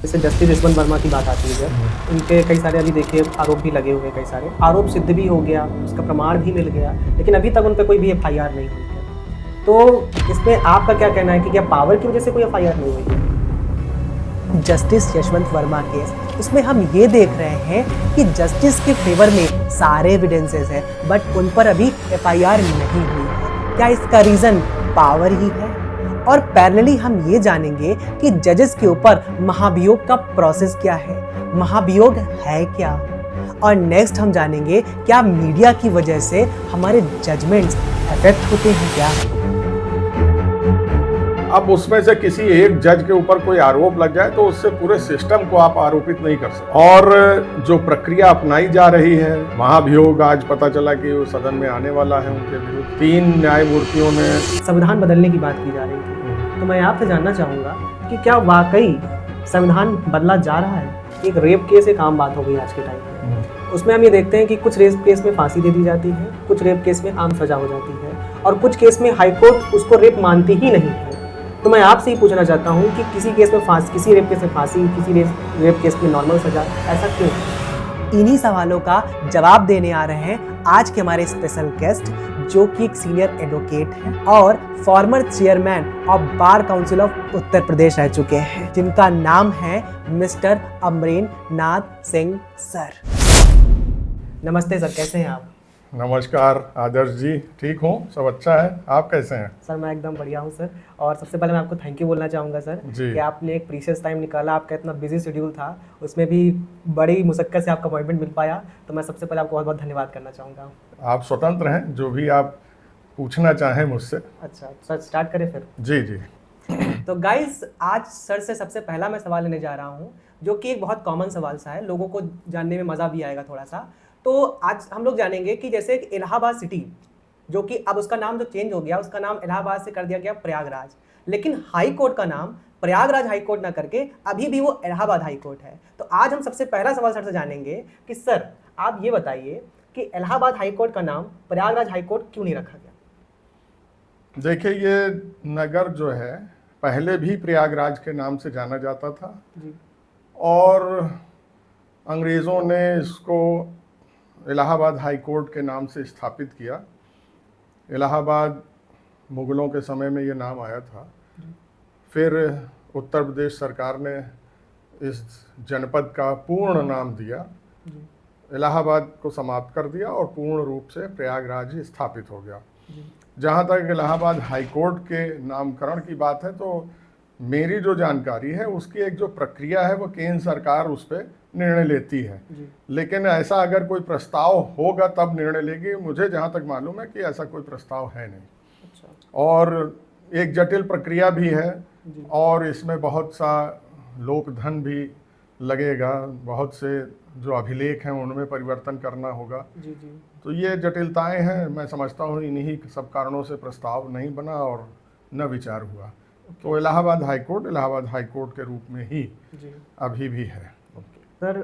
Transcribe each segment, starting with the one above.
जैसे जस्टिस यशवंत वर्मा की बात आती है, उनके कई सारे अभी देखिए आरोप भी लगे हुए हैं, कई सारे आरोप सिद्ध भी हो गया, उसका प्रमाण भी मिल गया, लेकिन अभी तक उन पर कोई भी एफआईआर नहीं हुई है। तो इसमें आपका क्या कहना है कि क्या पावर की वजह से कोई एफआईआर नहीं हुई है? जस्टिस यशवंत वर्मा केस, उसमें हम ये देख रहे हैं कि जस्टिस के फेवर में सारे एविडेंसेस हैं, बट उन पर अभी एफआईआर नहीं हुई है। क्या इसका रीजन पावर ही है? और पैरेलली हम ये जानेंगे कि जजेस के ऊपर महाभियोग का प्रोसेस क्या है, महाभियोग है क्या, और नेक्स्ट हम जानेंगे क्या मीडिया की वजह से हमारे जजमेंट्स अफेक्ट होते हैं क्या। अब उसमें से किसी एक जज के ऊपर कोई आरोप लग जाए तो उससे पूरे सिस्टम को आप आरोपित नहीं कर सकते। और जो प्रक्रिया अपनाई जा रही है, महाभियोग, आज पता चला कि वो सदन में आने वाला है उनके विरुद्ध 3 न्यायमूर्तियों ने संविधान बदलने की बात की जा रही थी, तो मैं आपसे जानना चाहूँगा कि क्या वाकई संविधान बदला जा रहा है? एक रेप केस एक आम बात हो गई आज के टाइम में। उसमें हम ये देखते हैं कि कुछ रेप केस में फांसी दे दी जाती है, कुछ रेप केस में आम सजा हो जाती है, और कुछ केस में हाईकोर्ट उसको रेप मानती ही नहीं है। तो मैं आपसे ही पूछना चाहता हूँ कि किसी केस में फांसी, किसी रेप केस में फांसी, किसी रेप केस में नॉर्मल सजा, ऐसा क्यों? इन्हीं सवालों का जवाब देने आ रहे हैं आज के हमारे स्पेशल गेस्ट, जो कि एक सीनियर एडवोकेट हैं और former chairman of bar council of Uttar Pradesh रह चुके हैं, जिनका नाम है मिस्टर अमरेंद्र नाथ सिंह सर। नमस्ते सर, कैसे हैं आप? नमस्कार आदर्श जी, ठीक हूँ, सब अच्छा है। आप कैसे हैं? सर मैं एकदम बढ़िया हूँ सर, और सबसे पहले मैं आपको थैंक यू बोलना चाहूँगा सर कि आपने एक प्रीशियस टाइम निकाला। आपका इतना बिजी शेड्यूल था, उसमें भी बड़ी मुशक्कत से आपका अपॉइंटमेंट मिल पाया, तो मैं सबसे पहले आपको बहुत बहुत धन्यवाद करना चाहूँगा। आप स्वतंत्र हैं, जो भी आप पूछना चाहें मुझसे। अच्छा सर, स्टार्ट करें फिर? जी जी। तो गाइस, आज सर से सबसे पहला मैं सवाल लेने जा रहा हूँ, जो कि एक बहुत कॉमन सवाल सा है, लोगों को जानने में मज़ा भी आएगा थोड़ा सा। तो आज हम लोग जानेंगे कि जैसे इलाहाबाद सिटी, जो कि अब उसका नाम जो चेंज हो गया, उसका नाम इलाहाबाद से कर दिया गया प्रयागराज, लेकिन हाई कोर्ट का नाम प्रयागराज हाई कोर्ट ना करके अभी भी वो इलाहाबाद हाई कोर्ट है। तो आज हम सबसे पहला सवाल सर से जानेंगे कि सर आप ये बताइए कि इलाहाबाद हाई कोर्ट का नाम प्रयागराज हाई कोर्ट क्यों नहीं रखा गया? देखिए, ये नगर जो है पहले भी प्रयागराज के नाम से जाना जाता था जी। और अंग्रेज़ों ने इसको इलाहाबाद हाई कोर्ट के नाम से स्थापित किया। इलाहाबाद मुग़लों के समय में ये नाम आया था। फिर उत्तर प्रदेश सरकार ने इस जनपद का पूर्ण नाम दिया, इलाहाबाद को समाप्त कर दिया और पूर्ण रूप से प्रयागराज ही स्थापित हो गया। जहाँ तक इलाहाबाद हाई कोर्ट के नामकरण की बात है, तो मेरी जो जानकारी है उसकी एक जो प्रक्रिया है वो केंद्र सरकार उस पर निर्णय लेती है, लेकिन ऐसा अगर कोई प्रस्ताव होगा तब निर्णय लेगी। मुझे जहाँ तक मालूम है कि ऐसा कोई प्रस्ताव है नहीं। अच्छा। और एक जटिल प्रक्रिया भी है और इसमें बहुत सा लोक धन भी लगेगा, बहुत से जो अभिलेख हैं उनमें परिवर्तन करना होगा। जी जी। तो ये जटिलताएं हैं। मैं समझता हूँ इन्हीं सब कारणों से प्रस्ताव नहीं बना और न विचार हुआ। तो इलाहाबाद हाई कोर्ट के रूप में ही अभी भी है। सर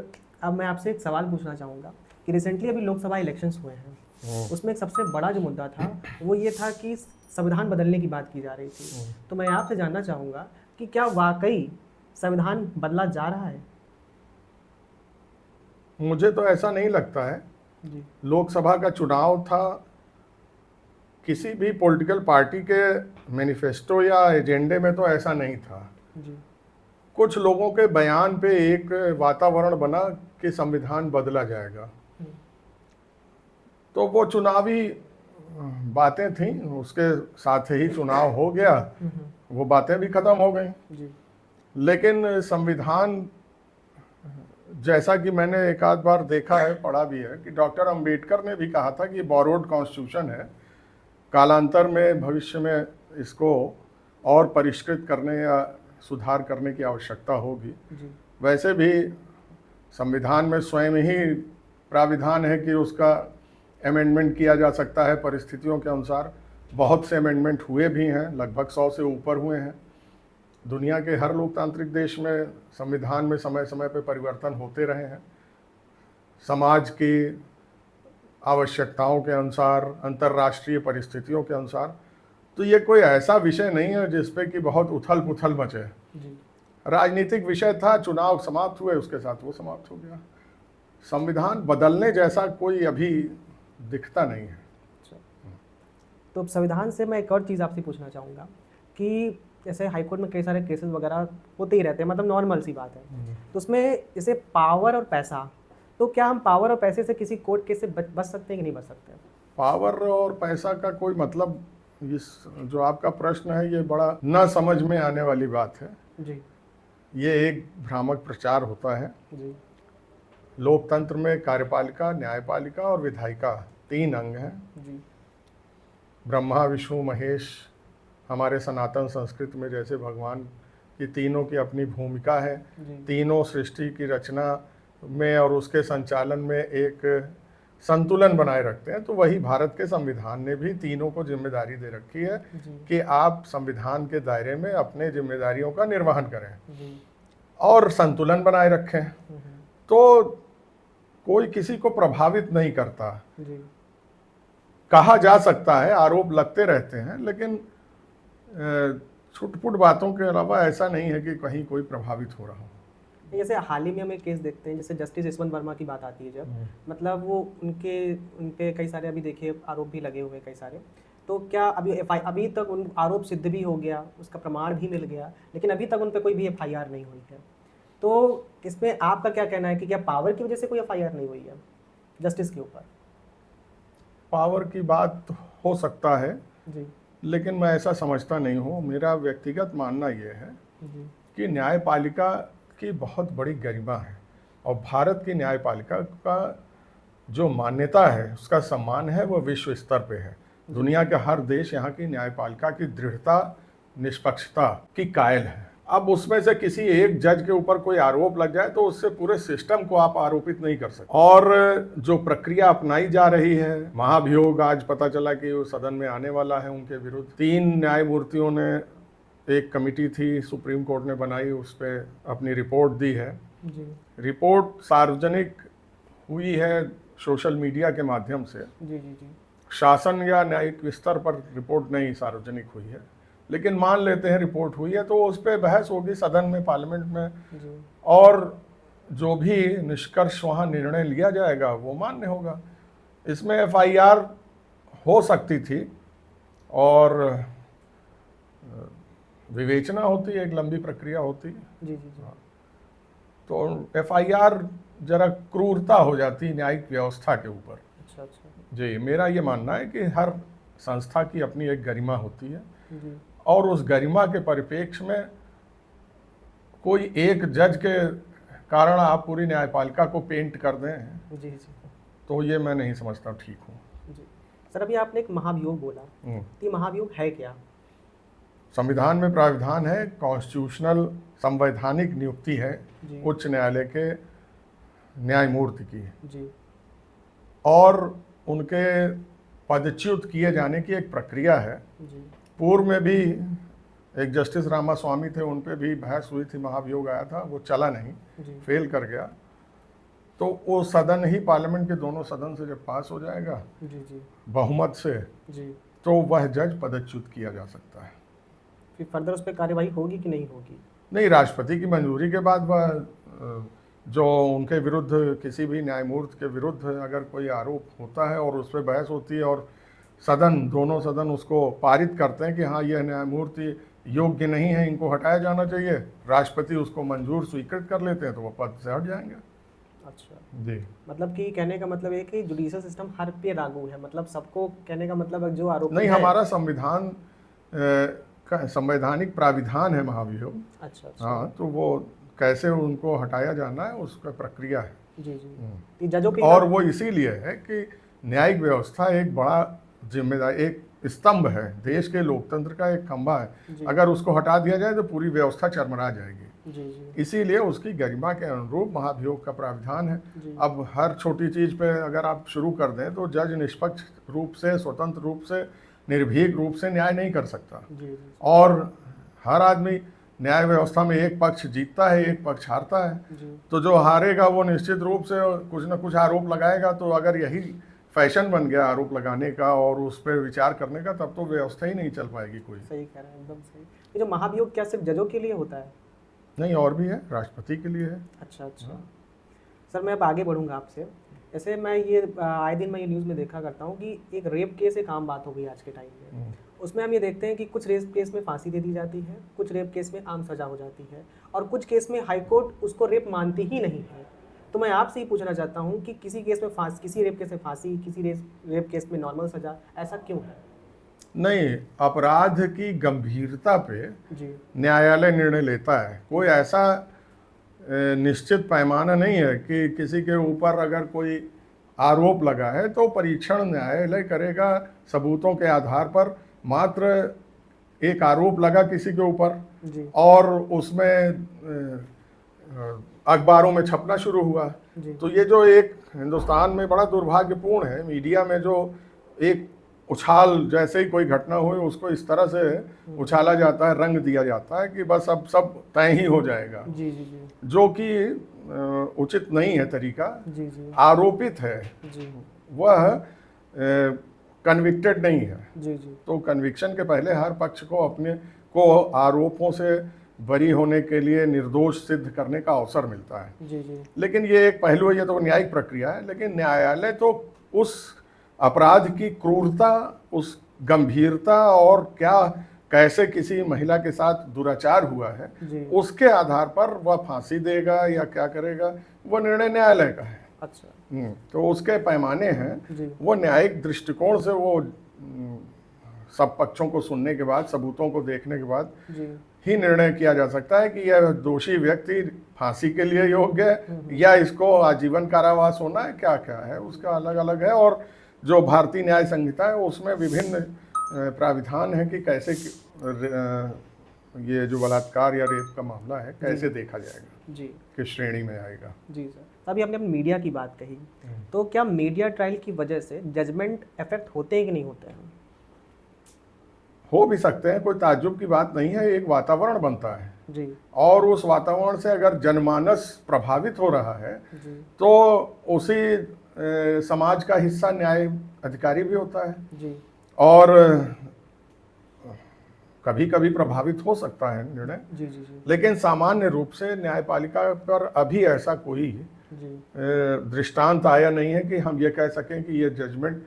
अब मैं आपसे एक सवाल पूछना चाहूँगा कि रिसेंटली अभी लोकसभा इलेक्शंस हुए हैं, उसमें एक सबसे बड़ा जो मुद्दा था वो ये था कि संविधान बदलने की बात की जा रही थी। तो मैं आपसे जानना चाहूँगा कि क्या वाकई संविधान बदला जा रहा है? मुझे तो ऐसा नहीं लगता है। लोकसभा का चुनाव था, किसी भी पॉलिटिकल पार्टी के मैनिफेस्टो या एजेंडे में तो ऐसा नहीं था। कुछ लोगों के बयान पे एक वातावरण बना कि संविधान बदला जाएगा, तो वो चुनावी बातें थीं, उसके साथ ही चुनाव हो गया, वो बातें भी खत्म हो गई। लेकिन संविधान, जैसा कि मैंने एक आध बार देखा है, पढ़ा भी है, कि डॉक्टर अंबेडकर ने भी कहा था कि बोरोड कॉन्स्टिट्यूशन है, कालांतर में भविष्य में इसको और परिष्कृत करने या सुधार करने की आवश्यकता होगी। वैसे भी संविधान में स्वयं ही प्राविधान है कि उसका अमेंडमेंट किया जा सकता है परिस्थितियों के अनुसार। बहुत से अमेंडमेंट हुए भी हैं, लगभग 100 से ऊपर हुए हैं। दुनिया के हर लोकतांत्रिक देश में संविधान में समय समय पर परिवर्तन होते रहे हैं, समाज की आवश्यकताओं के अनुसार, अंतर्राष्ट्रीय परिस्थितियों के अनुसार। तो ये कोई ऐसा विषय नहीं है जिस पे कि बहुत उथल पुथल मचे। राजनीतिक विषय था, चुनाव समाप्त हुए, उसके साथ वो समाप्त हो गया। संविधान बदलने जैसा कोई अभी दिखता नहीं है। तो संविधान से मैं एक और चीज़ आपसे पूछना चाहूँगा कि जैसे हाईकोर्ट में कई सारे केसेस वगैरह होते ही रहते हैं, मतलब नॉर्मल सी बात है, तो उसमें जैसे पावर और पैसा, तो क्या हम पावर और पैसे से किसी कोर्ट केस से बच सकते हैं कि नहीं बच सकते? पावर और पैसा का कोई मतलब, इस जो आपका प्रश्न है ये बड़ा न समझ में आने वाली बात है। जी ये एक भ्रामक प्रचार होता है। जी लोकतंत्र में कार्यपालिका, न्यायपालिका और विधायिका 3 अंग हैं। जी ब्रह्मा, विष्णु, महेश हमारे सनातन संस्कृति में जैसे भगवान की तीनों की अपनी भूमिका है। तीनों सृष्टि की रचना में और उसके संचालन में एक संतुलन बनाए रखते हैं। तो वही भारत के संविधान ने भी तीनों को जिम्मेदारी दे रखी है कि आप संविधान के दायरे में अपने जिम्मेदारियों का निर्वहन करें और संतुलन बनाए रखें। तो कोई किसी को प्रभावित नहीं करता। कहा जा सकता है, आरोप लगते रहते हैं, लेकिन छुटपुट बातों के अलावा ऐसा नहीं है कि कहीं कोई प्रभावित हो रहा हो। जैसे हाल ही में हम एक केस देखते हैं, जैसे जस्टिस यशवंत वर्मा की बात आती है जब, मतलब वो उनके कई सारे अभी देखिए आरोप भी लगे हुए कई सारे, तो क्या अभी तक उन आरोप सिद्ध भी हो गया, उसका प्रमाण भी मिल गया, लेकिन अभी तक उन पर कोई भी FIR नहीं हुई है। तो इसमें आपका क्या कहना है कि क्या पावर की वजह से कोई FIR नहीं हुई है जस्टिस के ऊपर? पावर की बात हो सकता है जी, लेकिन मैं ऐसा समझता नहीं हूँ। मेरा व्यक्तिगत मानना ये है जी, कि न्यायपालिका की बहुत बड़ी गरिमा है और भारत की न्यायपालिका का जो मान्यता है, उसका सम्मान है, वो विश्व स्तर पे है। दुनिया के हर देश यहाँ की न्यायपालिका की दृढ़ता, निष्पक्षता की कायल है। अब उसमें से किसी एक जज के ऊपर कोई आरोप लग जाए तो उससे पूरे सिस्टम को आप आरोपित नहीं कर सकते। और जो प्रक्रिया अपनाई जा रही है, महाभियोग आज पता चला कि वो सदन में आने वाला है उनके विरुद्ध। 3 न्यायमूर्तियों ने, एक कमेटी थी सुप्रीम कोर्ट ने बनाई, उस पर अपनी रिपोर्ट दी है। जी, रिपोर्ट सार्वजनिक हुई है सोशल मीडिया के माध्यम से। जी, जी, जी, शासन या न्यायिक स्तर पर रिपोर्ट नहीं सार्वजनिक हुई है, लेकिन मान लेते हैं रिपोर्ट हुई है, तो उस पर बहस होगी सदन में, पार्लियामेंट में, और जो भी निष्कर्ष वहाँ निर्णय लिया जाएगा वो मान्य होगा। इसमें FIR हो सकती थी और विवेचना होती, एक लंबी प्रक्रिया होती। जी, जी, जी, तो FIR जरा क्रूरता हो जाती न्यायिक व्यवस्था के ऊपर। अच्छा अच्छा, जी, मेरा ये मानना है कि हर संस्था की अपनी एक गरिमा होती है जी, और उस गरिमा के परिप्रेक्ष्य में कोई एक जज के कारण आप पूरी न्यायपालिका को पेंट कर दें, जी, जी, तो ये मैं नहीं समझता ठीक हूँ। जी। सर अभी आपने एक महाभियोग बोला, तो ये महाभियोग है क्या? संविधान में प्राविधान है, कॉन्स्टिट्यूशनल संवैधानिक नियुक्ति है जी, उच्च न्यायालय के न्यायमूर्ति की, जी, और उनके पदच्युत किए जाने की एक प्रक्रिया है। जी, पूर्व में भी एक जस्टिस रामास्वामी थे, उन पे भी बहस हुई थी, महाभियोग आया था, वो चला नहीं, जी, फेल कर गया। तो वो सदन ही, पार्लियामेंट के दोनों सदन से जब पास हो जाएगा जी, जी, बहुमत से, जी, तो वह जज पदच्युत किया जा सकता है। फिर फर्दर उस पर कार्यवाही होगी कि नहीं होगी? नहीं, राष्ट्रपति की मंजूरी के बाद वह जो उनके विरुद्ध, किसी भी न्यायमूर्ति के विरुद्ध अगर कोई आरोप होता है और उस पर बहस होती है और सदन, दोनों सदन उसको पारित करते हैं कि हाँ यह न्यायमूर्ति योग्य नहीं है, इनको हटाया जाना चाहिए, राष्ट्रपति उसको मंजूर स्वीकृत कर लेते हैं, तो वो पद से हट जाएंगे। अच्छा, जी, मतलब कि कहने का मतलब है कि जुडिशियल सिस्टम हर पे लागू है, मतलब सबको, कहने का मतलब है जो आरोप नहीं, हमारा संविधान का संवैधानिक प्राविधान है महाभियोग। अच्छा अच्छा, हाँ, तो वो कैसे उनको हटाया जाना है उसका प्रक्रिया है। जी, जी, कि जजों के, और वो इसीलिए है कि न्यायिक व्यवस्था एक बड़ा जिम्मेदार, एक स्तंभ है, देश के लोकतंत्र का एक खंभा है। अगर उसको हटा दिया जाए तो पूरी व्यवस्था चरमरा जाएगी। जी, जी, इसीलिए उसकी गरिमा के अनुरूप महाभियोग का प्राविधान है। अब हर छोटी चीज़ पे अगर आप शुरू कर दें तो जज निष्पक्ष रूप से, स्वतंत्र रूप से, निर्भीक रूप से न्याय नहीं कर सकता। जी, जी, और हर आदमी, न्याय व्यवस्था में एक पक्ष जीतता है, एक पक्ष हारता है। जी, तो जो हारेगा वो निश्चित रूप से कुछ न कुछ आरोप लगाएगा। तो अगर यही फैशन बन गया आरोप लगाने का और उस पर विचार करने का, तब तो व्यवस्था ही नहीं चल पाएगी कोई। सही कह रहे हैं, एकदम सही। ये जो महाभियोग क्या सिर्फ जजों के लिए होता है? नहीं, और भी है, राष्ट्रपति के लिए है। अच्छा अच्छा। सर मैं अब आगे बढ़ूंगा आपसे। जैसे मैं ये आए दिन मैं ये न्यूज़ में देखा करता हूँ कि एक रेप केस एक आम बात हो गई आज के टाइम में। उसमें हम ये देखते हैं कि कुछ रेप केस में फांसी दे दी जाती है, कुछ रेप केस में आम सज़ा हो जाती है, और कुछ केस में हाई कोर्ट उसको रेप मानती ही नहीं है। तो मैं आपसे ही पूछना चाहता हूँ कि किसी केस में किसी रेप केस में फांसी, किसी रेप केस में नॉर्मल सज़ा, ऐसा क्यों है? नहीं, अपराध की गंभीरता पे जी न्यायालय निर्णय लेता है। कोई ऐसा निश्चित पैमाना नहीं है कि किसी के ऊपर अगर कोई आरोप लगा है तो परीक्षण न्यायालय करेगा सबूतों के आधार पर। मात्र एक आरोप लगा किसी के ऊपर जी और उसमें अखबारों में छपना शुरू हुआ, जी तो ये जो एक हिंदुस्तान में बड़ा दुर्भाग्यपूर्ण है, मीडिया में जो एक उछाल, जैसे ही कोई घटना हुई उसको इस तरह से उछाला जाता है, रंग दिया जाता है कि बस अब सब तय ही हो जाएगा, जी जी जी जो कि उचित नहीं है तरीका। जी जी आरोपित है जी वह कन्विक्टेड नहीं है, जी जी तो कन्विक्शन के पहले हर पक्ष को अपने को आरोपों से बरी होने के लिए निर्दोष सिद्ध करने का अवसर मिलता है। जी जी लेकिन ये एक पहलू है, ये तो न्यायिक प्रक्रिया है, लेकिन न्यायालय तो उस अपराध की क्रूरता, उस गंभीरता और क्या कैसे किसी महिला के साथ दुराचार हुआ है, जी उसके आधार पर वह फांसी देगा या क्या करेगा, वह निर्णय न्यायालय का है। अच्छा तो उसके पैमाने हैं, जी वो न्यायिक दृष्टिकोण से वो सब पक्षों को सुनने के बाद, सबूतों को देखने के बाद जी ही निर्णय किया जा सकता है कि यह दोषी व्यक्ति फांसी के लिए योग्य है या इसको आजीवन कारावास होना है, क्या क्या है उसका अलग अलग है। और जो भारतीय न्याय संहिता है उसमें विभिन्न प्राविधान है कि कैसे ये जो बलात्कार या रेप का मामला है कैसे देखा जाएगा, जी किस श्रेणी में आएगा। जी सर, अभी आपने मीडिया की बात कही, तो क्या मीडिया ट्रायल की वजह से जजमेंट इफेक्ट होते हैं कि नहीं होते हैं? हो भी सकते हैं, कोई ताज्जुब की बात नहीं है। एक वातावरण बनता है जी और उस वातावरण से अगर जनमानस प्रभावित हो रहा है जी तो उसी समाज का हिस्सा न्याय अधिकारी भी होता है जी और कभी कभी प्रभावित हो सकता है निर्णय। जी जी जी लेकिन सामान्य रूप से न्यायपालिका पर अभी ऐसा कोई जी दृष्टांत आया नहीं है कि हम ये कह सकें कि ये जजमेंट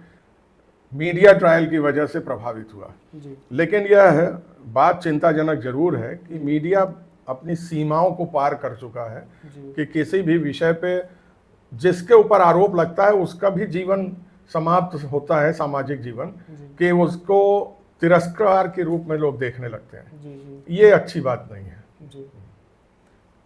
मीडिया ट्रायल की वजह से प्रभावित हुआ। जी लेकिन यह बात चिंताजनक जरूर है कि मीडिया अपनी सीमाओं को पार कर चुका है जी कि किसी भी विषय पे जिसके ऊपर आरोप लगता है उसका भी जीवन समाप्त होता है, सामाजिक जीवन, जी कि उसको तिरस्कार के रूप में लोग देखने लगते हैं। जी जी ये अच्छी बात नहीं है। जी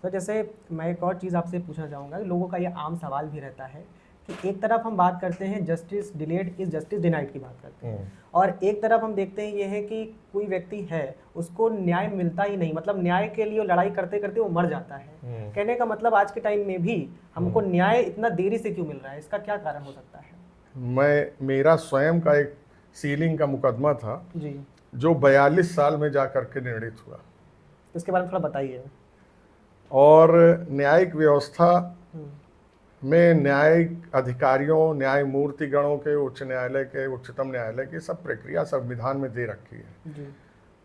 सर, जैसे मैं एक और चीज़ आपसे पूछना चाहूँगा, लोगों का ये आम सवाल भी रहता है कि एक तरफ हम बात करते हैं justice delayed is justice denied की बात करते हैं, और एक तरफ हम देखते हैं ये है कि कोई व्यक्ति है उसको न्याय मिलता ही नहीं, मतलब न्याय के लिए लड़ाई करते करते वो मर जाता है। कहने का मतलब आज के टाइम में भी हमको न्याय इतना देरी से क्यों मिल रहा है, इसका क्या कारण हो सकता है? मेरा स्वयं का एक सीलिंग का मुकदमा था जी, जो 42 साल में जा करके निर्णित हुआ, इसके बारे में थोड़ा बताइए। और न्यायिक व्यवस्था में न्यायिक अधिकारियों, न्यायमूर्ति गणों के, उच्च न्यायालय के, उच्चतम न्यायालय की सब प्रक्रिया संविधान में दे रखी है। जी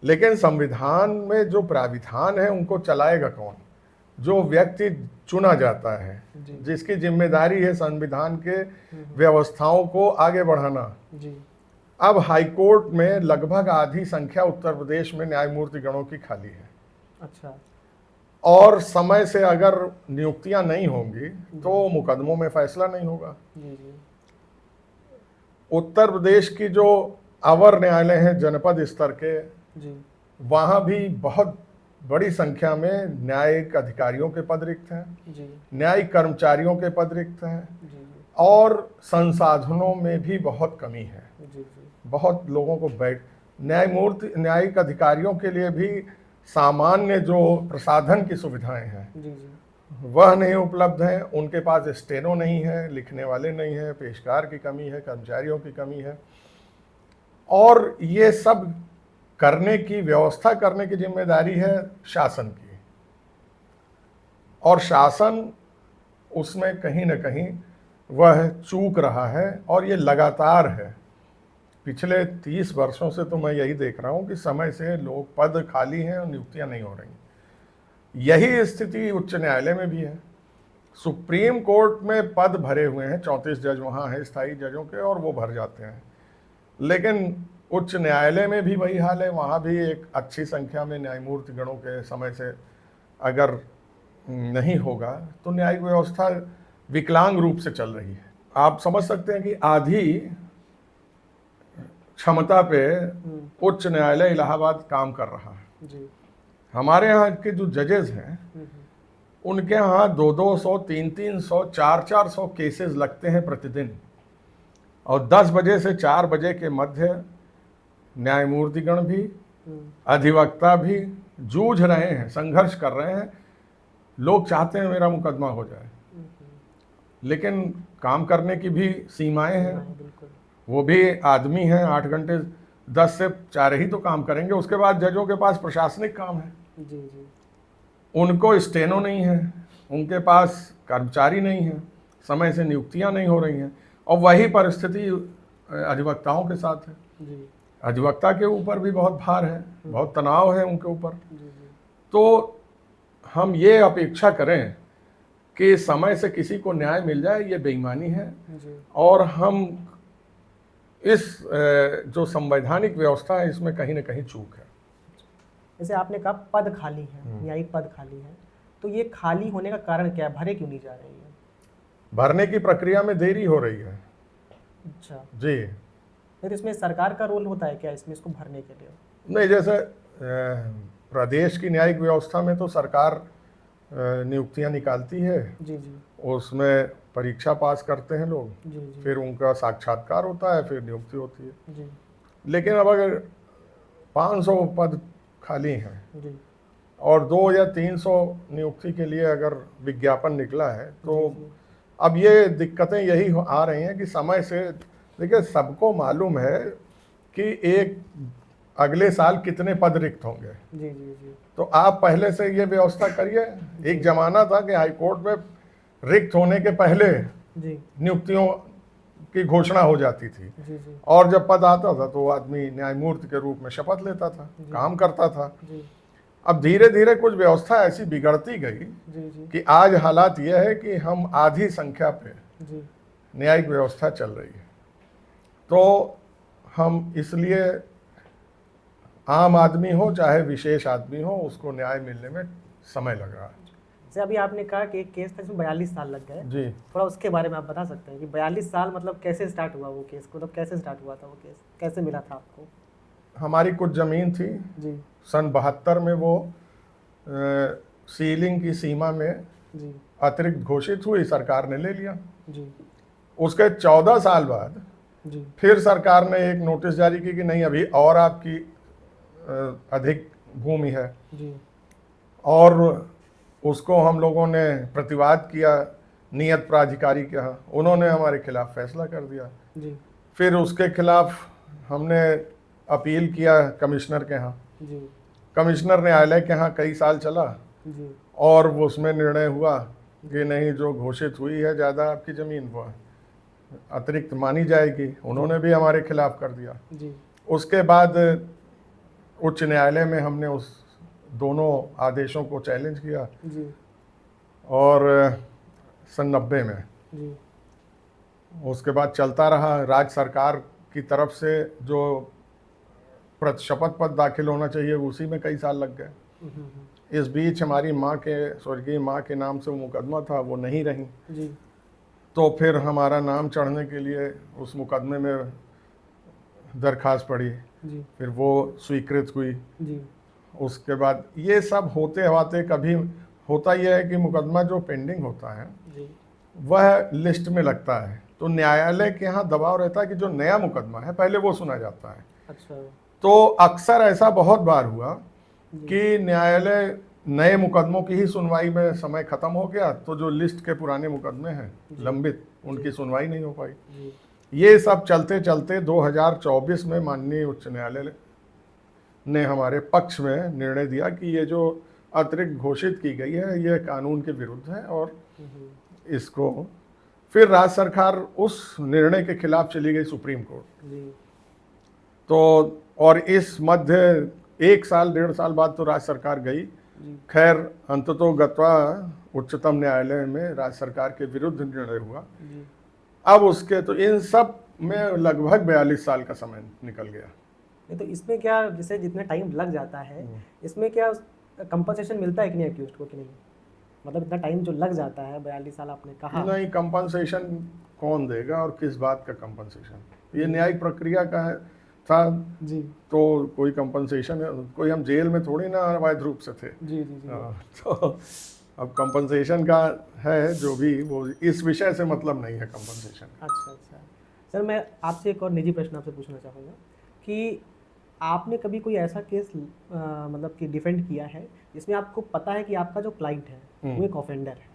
लेकिन संविधान में जो प्राविधान है उनको चलाएगा कौन? जो व्यक्ति चुना जाता है, जिसकी जिम्मेदारी है संविधान के व्यवस्थाओं को आगे बढ़ाना। जी अब हाईकोर्ट में लगभग आधी संख्या उत्तर प्रदेश में न्यायमूर्ति गणों की खाली है। अच्छा, और समय से अगर नियुक्तियां नहीं होंगी तो मुकदमों में फैसला नहीं होगा। जी जी उत्तर प्रदेश की जो अवर न्यायालय हैं जनपद स्तर के, जी वहाँ भी बहुत बड़ी संख्या में न्यायिक अधिकारियों के पद रिक्त हैं, जी न्यायिक कर्मचारियों के पद रिक्त हैं, जी और संसाधनों में भी बहुत कमी है। जी जी बहुत लोगों को न्यायिक अधिकारियों के लिए भी सामान्य जो प्रसाधन की सुविधाएं हैं जी जी वह नहीं उपलब्ध है। उनके पास स्टेनो नहीं है, लिखने वाले नहीं है, पेशकार की कमी है, कर्मचारियों की कमी है, और ये सब करने की व्यवस्था करने की जिम्मेदारी है शासन की, और शासन उसमें कहीं ना कहीं वह चूक रहा है, और ये लगातार है। पिछले 30 वर्षों से तो मैं यही देख रहा हूँ कि समय से लोग पद खाली हैं और नियुक्तियां नहीं हो रही। यही स्थिति उच्च न्यायालय में भी है। सुप्रीम कोर्ट में पद भरे हुए हैं, 34 जज वहाँ हैं स्थायी जजों के, और वो भर जाते हैं। लेकिन उच्च न्यायालय में भी वही हाल है, वहाँ भी एक अच्छी संख्या में न्यायमूर्ति गणों के समय से अगर नहीं होगा तो न्यायिक व्यवस्था विकलांग रूप से चल रही है। आप समझ सकते हैं कि आधी क्षमता पे उच्च न्यायालय इलाहाबाद काम कर रहा है। जी। हमारे यहाँ के जो जजेस हैं उनके यहाँ 200, 300, 400 केसेस लगते हैं प्रतिदिन, और 10 बजे से 4 बजे के मध्य न्यायमूर्तिगण भी अधिवक्ता भी जूझ रहे हैं, संघर्ष कर रहे हैं। लोग चाहते हैं मेरा मुकदमा हो जाए, लेकिन काम करने की भी सीमाएं हैं। वो भी आदमी हैं, 8 घंटे 10 से 4 ही तो काम करेंगे। उसके बाद जजों के पास प्रशासनिक काम है। जी जी। उनको स्टेनो नहीं है, उनके पास कर्मचारी नहीं है, समय से नियुक्तियां नहीं हो रही हैं, और वही परिस्थिति अधिवक्ताओं के साथ है। जी। अधिवक्ता के ऊपर भी बहुत भार है, बहुत तनाव है उनके ऊपर। जी जी। तो हम ये अपेक्षा करें कि समय से किसी को न्याय मिल जाए, ये बेईमानी है। जी। और हम इस जो संवैधानिक व्यवस्था है इसमें कहीं ना कहीं चूक है। जैसे आपने कहा पद खाली है, न्यायिक पद खाली है, तो ये खाली होने का कारण क्या है? भरे क्यों नहीं जा रही है? भरने की प्रक्रिया में देरी हो रही है। अच्छा जी। फिर इसमें सरकार का रोल होता है क्या इसमें, इसको भरने के लिए? नहीं, जैसे प्रदेश की न्यायिक व्यवस्था में तो सरकार नियुक्तियां निकालती है। जी जी। उसमें परीक्षा पास करते हैं लोग, जी जी। फिर उनका साक्षात्कार होता है, फिर नियुक्ति होती है। जी लेकिन अब अगर 500 पद खाली हैं जी। और 200 या 300 नियुक्ति के लिए अगर विज्ञापन निकला है, तो जी, जी। अब ये दिक्कतें यही आ रही हैं कि समय से, देखिए सबको मालूम है कि एक अगले साल कितने पद रिक्त होंगे। जी जी जी। तो आप पहले से ये व्यवस्था करिए। एक जमाना था कि हाईकोर्ट में रिक्त होने के पहले जी नियुक्तियों की घोषणा हो जाती थी, जी जी। और जब पद आता था तो आदमी न्यायमूर्ति के रूप में शपथ लेता था, काम करता था। जी अब धीरे धीरे कुछ व्यवस्था ऐसी बिगड़ती गई जी जी। कि आज हालात यह है कि हम आधी संख्या पे जी न्यायिक व्यवस्था चल रही है। तो हम इसलिए आम आदमी हो चाहे विशेष आदमी हो, उसको न्याय मिलने में समय लग रहा है। जैसे अभी आपने कहा कि एक केस था जिसमें 42 साल लग गए, जी। थोड़ा उसके बारे में आप बता सकते हैं कि 42 साल मतलब कैसे स्टार्ट हुआ वो केस, मतलब कैसे स्टार्ट हुआ था वो केस, कैसे मिला था आपको? हमारी कुछ ज़मीन थी, जी सन 72 में वो सीलिंग की सीमा में जी अतिरिक्त घोषित हुई, सरकार ने ले लिया। जी उसके 14 साल बाद जी फिर सरकार ने एक नोटिस जारी की कि नहीं, अभी और आपकी अधिक भूमि है, जी और उसको हम लोगों ने प्रतिवाद किया नियत प्राधिकारी के यहाँ, उन्होंने हमारे खिलाफ फैसला कर दिया। जी फिर उसके खिलाफ हमने अपील किया कमिश्नर के यहाँ, जी कमिश्नर न्यायालय के यहाँ कई साल चला, जी और वो उसमें निर्णय हुआ कि नहीं, जो घोषित हुई है ज़्यादा आपकी ज़मीन वो अतिरिक्त मानी जाएगी। उन्होंने भी हमारे खिलाफ कर दिया। जी उसके बाद उच्च न्यायालय में हमने उस दोनों आदेशों को चैलेंज किया, जी और सन 90 में जी उसके बाद चलता रहा। राज्य सरकार की तरफ से जो शपथ पत्र दाखिल होना चाहिए उसी में कई साल लग गए। इस बीच हमारी माँ के, स्वर्गीय माँ के नाम से वो मुकदमा था, वो नहीं रही। जी तो फिर हमारा नाम चढ़ने के लिए उस मुकदमे में दरखास्त पड़ी, जी फिर वो स्वीकृत हुई। जी उसके बाद ये सब होते होते कभी होता यह है कि मुकदमा जो पेंडिंग होता है जी वह लिस्ट में लगता है, तो न्यायालय के यहाँ दबाव रहता है कि जो नया मुकदमा है पहले वो सुना जाता है। अच्छा। तो अक्सर ऐसा बहुत बार हुआ कि न्यायालय नए मुकदमों की ही सुनवाई में समय खत्म हो गया, तो जो लिस्ट के पुराने मुकदमे हैं लंबित, उनकी सुनवाई नहीं हो पाई। जी ये सब चलते चलते 2024 में माननीय उच्च न्यायालय ने हमारे पक्ष में निर्णय दिया कि ये जो अतिरिक्त घोषित की गई है ये कानून के विरुद्ध है, और इसको फिर राज्य सरकार उस निर्णय के खिलाफ चली गई सुप्रीम कोर्ट। जी तो और इस मध्य 1 साल 1.5 साल बाद तो राज्य सरकार गई, जी खैर अंततोगत्वा उच्चतम न्यायालय में राज्य सरकार के विरुद्ध निर्णय हुआ। जी। अब उसके तो इन सब में लगभग 42 साल का समय निकल गया। नहीं तो इसमें क्या, जैसे जितना टाइम लग जाता है, इसमें क्या कंपनसेशन मिलता है कि नहीं एक्यूज्ड को कि नहीं? मतलब इतना टाइम जो लग जाता है, 42 साल आपने कहा। नहीं, कंपनसेशन कौन देगा और किस बात का कंपनसेशन? ये न्यायिक प्रक्रिया का है था, जी तो कोई कंपनसेशन, कोई हम जेल में थोड़ी ना अवैध रूप से थे। जी जी जी। तो अब कंपनसेशन का है जो भी, वो इस विषय से मतलब नहीं है कंपनसेशन। अच्छा अच्छा। सर मैं आपसे एक और निजी प्रश्न आपसे पूछना चाहूँगा कि आपने कभी कोई ऐसा केस मतलब कि डिफेंड किया है जिसमें आपको पता है कि आपका जो क्लाइंट है वो एक ऑफेंडर है?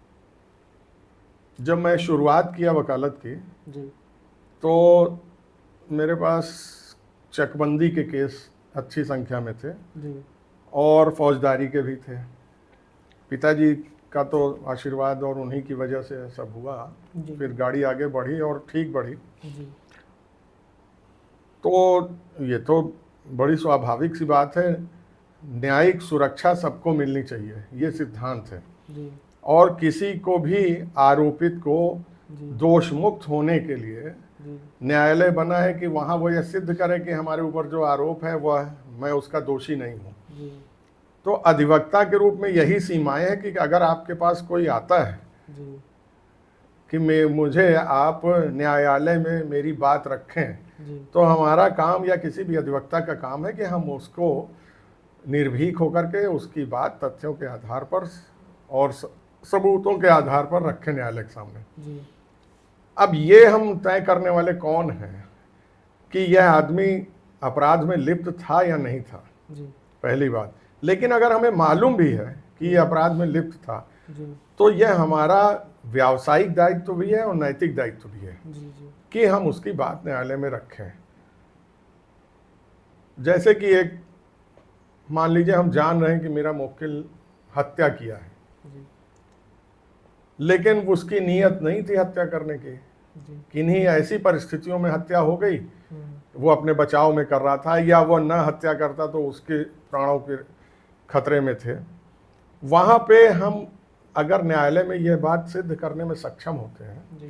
जब मैं शुरुआत किया वकालत की, जी तो मेरे पास चकबंदी के केस अच्छी संख्या में थे जी और फौजदारी के भी थे। पिताजी का तो आशीर्वाद और उन्हीं की वजह से सब हुआ। जी फिर गाड़ी आगे बढ़ी और ठीक बढ़ी। जी तो ये तो बड़ी स्वाभाविक सी बात है, न्यायिक सुरक्षा सबको मिलनी चाहिए, ये सिद्धांत है। जी और किसी को भी आरोपित को जी दोष मुक्त होने के लिए जी न्यायालय बना है कि वहाँ वो यह सिद्ध करे कि हमारे ऊपर जो आरोप है वह मैं उसका दोषी नहीं हूँ। जी तो अधिवक्ता के रूप में यही सीमाएं हैं कि अगर आपके पास कोई आता है जी कि मुझे आप न्यायालय में मेरी बात रखें, जी तो हमारा काम या किसी भी अधिवक्ता का काम है कि हम उसको निर्भीक होकर के उसकी बात तथ्यों के आधार पर और सबूतों के आधार पर रखें न्यायालय के सामने। जी अब ये हम तय करने वाले कौन हैं कि यह आदमी अपराध में लिप्त था या नहीं था, जी पहली बात। लेकिन अगर हमें मालूम भी है कि यह अपराध में लिप्त था, जी तो यह हमारा व्यावसायिक दायित्व भी है और नैतिक दायित्व भी है जी जी कि हम उसकी बात न्यायालय में रखें। जैसे कि एक मान लीजिए हम जान रहे हैं कि मेरा मुवक्किल हत्या किया है, जी लेकिन उसकी नीयत नहीं थी हत्या करने की, जी किन्हीं ऐसी परिस्थितियों में हत्या हो गई, हम्म, वो अपने बचाव में कर रहा था, या वो न हत्या करता तो उसके प्राणों के खतरे में थे। वहाँ पे हम अगर न्यायालय में यह बात सिद्ध करने में सक्षम होते हैं जी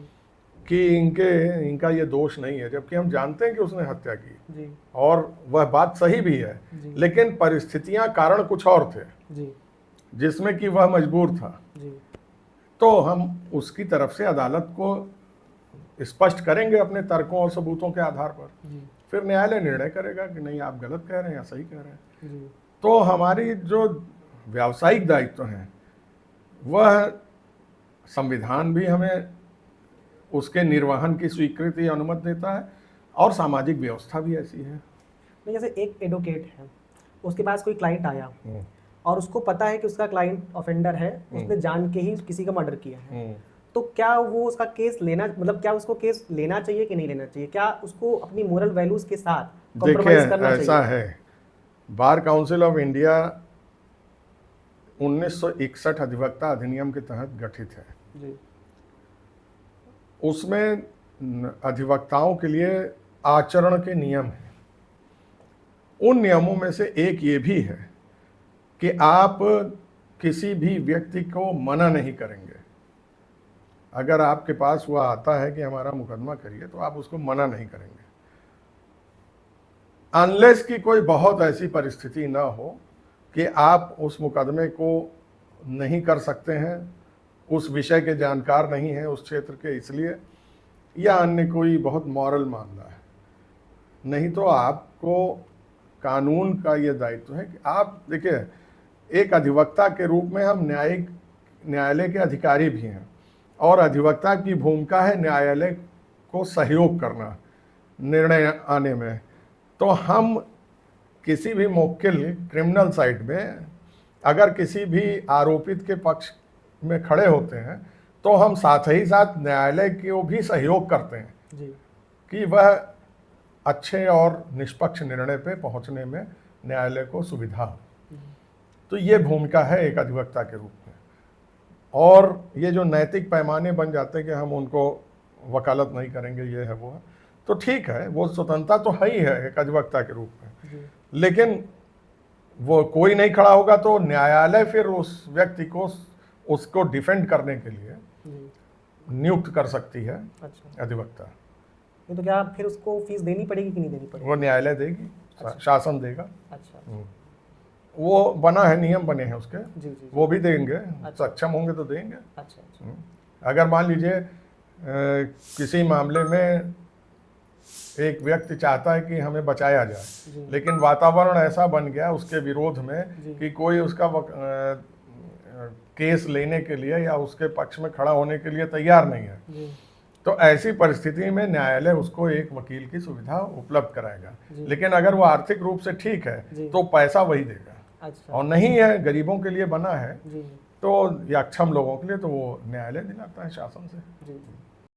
कि इनका ये दोष नहीं है, जबकि हम जानते हैं कि उसने हत्या की जी और वह बात सही भी है, जी लेकिन परिस्थितियां कारण कुछ और थे जी जिसमें कि वह मजबूर था, जी तो हम उसकी तरफ से अदालत को स्पष्ट करेंगे अपने तर्कों और सबूतों के आधार पर। जी फिर न्यायालय निर्णय करेगा कि नहीं आप गलत कह रहे हैं या सही कह रहे हैं। जी तो हमारी जो व्यावसायिक दायित्व हैं, वह संविधान भी हमें उसके निर्वहन की स्वीकृति अनुमति देता है और सामाजिक व्यवस्था भी ऐसी है। नहीं, जैसे एक एडवोकेट है, उसके पास कोई क्लाइंट आया और उसको पता है कि उसका क्लाइंट ऑफेंडर है, उसने जान के ही किसी का मर्डर किया है, तो क्या वो उसका केस लेना, मतलब क्या उसको केस लेना चाहिए कि नहीं लेना चाहिए? क्या उसको अपनी मोरल वैल्यूज के साथ देखिए, कॉम्प्रोमाइज करना ऐसा चाहिए? है, बार काउंसिल ऑफ इंडिया 1961 अधिवक्ता अधिनियम के तहत गठित है। जी उसमें अधिवक्ताओं के लिए आचरण के नियम हैं। उन नियमों में से एक ये भी है कि आप किसी भी व्यक्ति को मना नहीं करेंगे। अगर आपके पास वह आता है कि हमारा मुकदमा करिए, तो आप उसको मना नहीं करेंगे, अनलेस कि कोई बहुत ऐसी परिस्थिति ना हो कि आप उस मुकदमे को नहीं कर सकते हैं, उस विषय के जानकार नहीं हैं उस क्षेत्र के इसलिए, या अन्य कोई बहुत मॉरल मामला है। नहीं तो आपको कानून का ये दायित्व है कि आप देखिए, एक अधिवक्ता के रूप में हम न्यायालय के अधिकारी भी हैं, और अधिवक्ता की भूमिका है न्यायालय को सहयोग करना निर्णय आने में। तो हम किसी भी मुवक्किल क्रिमिनल साइड में अगर किसी भी आरोपित के पक्ष में खड़े होते हैं, तो हम साथ ही साथ न्यायालय को भी सहयोग करते हैं जी कि वह अच्छे और निष्पक्ष निर्णय पे पहुंचने में न्यायालय को सुविधा हो। तो ये भूमिका है एक अधिवक्ता के रूप में। और ये जो नैतिक पैमाने बन जाते हैं कि हम उनको वकालत नहीं करेंगे, ये है वो है, तो ठीक है, वो स्वतंत्रता तो है ही है एक अधिवक्ता के रूप में, जी लेकिन वो कोई नहीं खड़ा होगा तो न्यायालय फिर उस व्यक्ति को उसको डिफेंड करने के लिए जी। नियुक्त कर सकती है अच्छा, अधिवक्ता। ये तो क्या फिर उसको फीस देनी पड़ेगी कि नहीं देनी पड़ेगी? वो न्यायालय देगी, शासन देगा। अच्छा, वो बना है, नियम बने हैं उसके, जी जी, वो भी देंगे, सक्षम होंगे तो देंगे। अच्छा अच्छा, अगर मान लीजिए किसी मामले में एक व्यक्ति चाहता है कि हमें बचाया जाए, जी। लेकिन वातावरण ऐसा बन गया उसके विरोध में जी। कि कोई उसका केस लेने के लिए या उसके पक्ष में खड़ा होने के लिए तैयार नहीं है, जी तो ऐसी परिस्थिति में न्यायालय उसको एक वकील की सुविधा उपलब्ध कराएगा। जी। लेकिन अगर वो आर्थिक रूप से ठीक जी। है तो पैसा वही देगा, अच्छा, और नहीं है, गरीबों के लिए बना है जी तो, या अक्षम लोगों के लिए, तो वो न्यायालय दिलाता है शासन से। जी।